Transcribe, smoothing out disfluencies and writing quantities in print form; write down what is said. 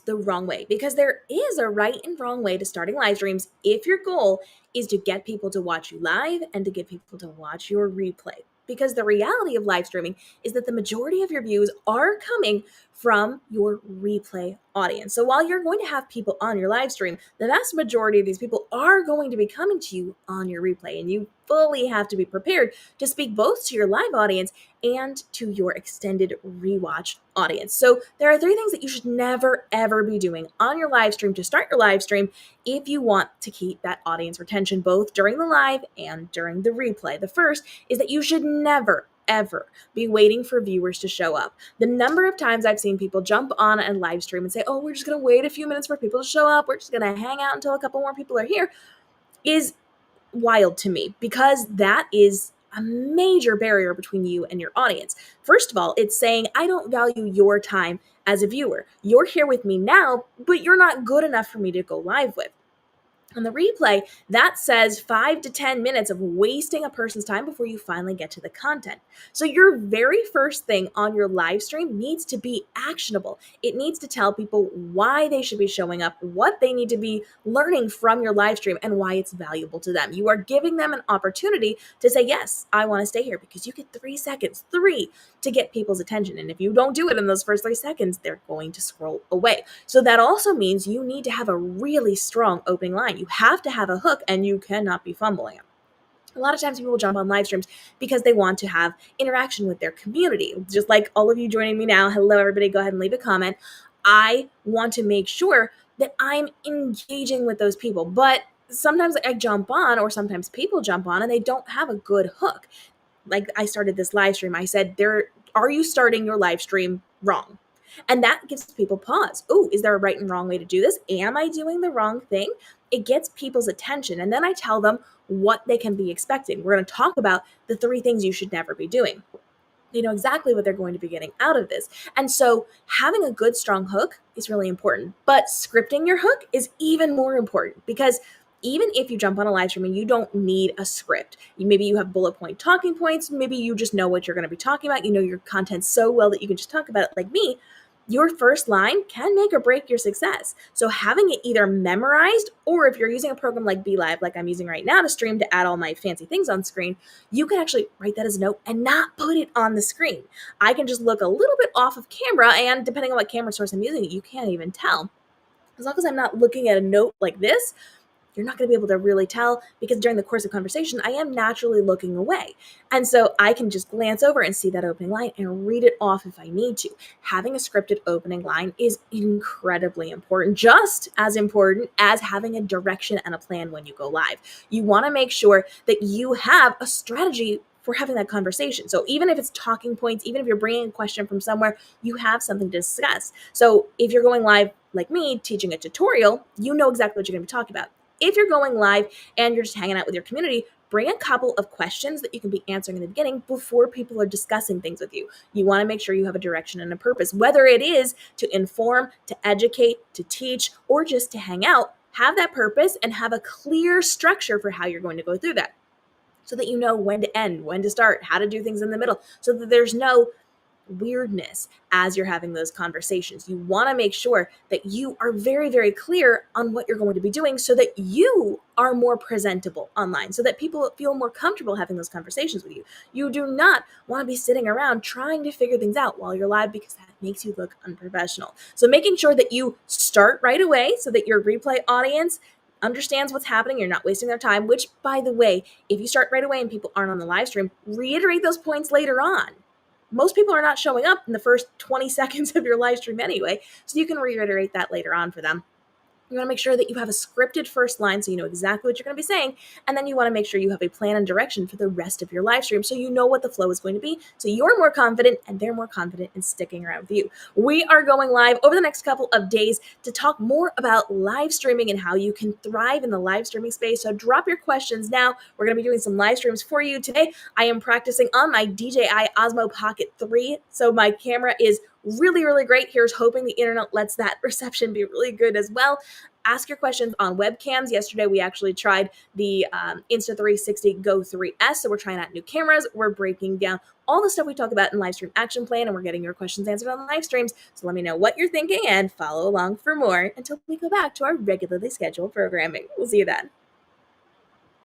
the wrong way, because there is a right and wrong way to starting live streams if your goal is to get people to watch you live and to get people to watch your replay. Because the reality of live streaming is that the majority of your views are coming from your replay audience. So while you're going to have people on your live stream, the vast majority of these people are going to be coming to you on your replay, and you fully have to be prepared to speak both to your live audience and to your extended rewatch audience. So there are 3 things that you should never ever be doing on your live stream to start your live stream if you want to keep that audience retention both during the live and during the replay. The first is that you should never ever be waiting for viewers to show up. The number of times I've seen people jump on a live stream and say, "Oh, we're just going to wait a few minutes for people to show up. We're just going to hang out until a couple more people are here," is wild to me, because that is a major barrier between you and your audience. First of all, it's saying, I don't value your time as a viewer. You're here with me now, but you're not good enough for me to go live with. On the replay, that says 5 to 10 minutes of wasting a person's time before you finally get to the content. So your very first thing on your live stream needs to be actionable. It needs to tell people why they should be showing up, what they need to be learning from your live stream, and why it's valuable to them. You are giving them an opportunity to say, yes, I want to stay here, because you get 3 seconds, 3, to get people's attention. And if you don't do it in those first 3 seconds, they're going to scroll away. So that also means you need to have a really strong opening line. You have to have a hook, and you cannot be fumbling it. A lot of times people jump on live streams because they want to have interaction with their community. Just like all of you joining me now. Hello, everybody. Go ahead and leave a comment. I want to make sure that I'm engaging with those people. But sometimes I jump on, or sometimes people jump on, and they don't have a good hook. Like I started this live stream. I said, are you starting your live stream wrong? And that gives people pause. Oh, is there a right and wrong way to do this? Am I doing the wrong thing? It gets people's attention. And then I tell them what they can be expecting. We're going to talk about the 3 things you should never be doing. They know exactly what they're going to be getting out of this. And so having a good, strong hook is really important. But scripting your hook is even more important, because even if you jump on a live stream and you don't need a script, maybe you have bullet point talking points, maybe you just know what you're going to be talking about, you know your content so well that you can just talk about it like me, your first line can make or break your success. So having it either memorized, or if you're using a program like BeLive, like I'm using right now to stream to add all my fancy things on screen, you can actually write that as a note and not put it on the screen. I can just look a little bit off of camera, and depending on what camera source I'm using, you can't even tell. As long as I'm not looking at a note like this, you're not going to be able to really tell, because during the course of conversation, I am naturally looking away. And so I can just glance over and see that opening line and read it off if I need to. Having a scripted opening line is incredibly important, just as important as having a direction and a plan when you go live. You want to make sure that you have a strategy for having that conversation. So even if it's talking points, even if you're bringing a question from somewhere, you have something to discuss. So if you're going live like me, teaching a tutorial, you know exactly what you're going to be talking about. If you're going live and you're just hanging out with your community, bring a couple of questions that you can be answering in the beginning before people are discussing things with you. You want to make sure you have a direction and a purpose, whether it is to inform, to educate, to teach, or just to hang out. Have that purpose and have a clear structure for how you're going to go through that, so that you know when to end, when to start, how to do things in the middle, so that there's no weirdness as you're having those conversations. You want to make sure that you are very, very clear on what you're going to be doing, so that you are more presentable online, so that people feel more comfortable having those conversations with you. You do not want to be sitting around trying to figure things out while you're live, because that makes you look unprofessional. So making sure that you start right away so that your replay audience understands what's happening, you're not wasting their time, which, by the way, if you start right away and people aren't on the live stream, reiterate those points later on. Most people are not showing up in the first 20 seconds of your live stream anyway, so you can reiterate that later on for them. You want to make sure that you have a scripted first line so you know exactly what you're going to be saying, and then you want to make sure you have a plan and direction for the rest of your live stream so you know what the flow is going to be, so you're more confident and they're more confident in sticking around with you. We are going live over the next couple of days to talk more about live streaming and how you can thrive in the live streaming space, so drop your questions now. We're going to be doing some live streams for you today. I am practicing on my DJI Osmo Pocket 3, so my camera is really, really great. Here's hoping the internet lets that reception be really good as well. Ask your questions on webcams. Yesterday, we actually tried the Insta360 Go 3S. So we're trying out new cameras. We're breaking down all the stuff we talk about in Livestream Action Plan, and we're getting your questions answered on live streams. So let me know what you're thinking and follow along for more until we go back to our regularly scheduled programming. We'll see you then.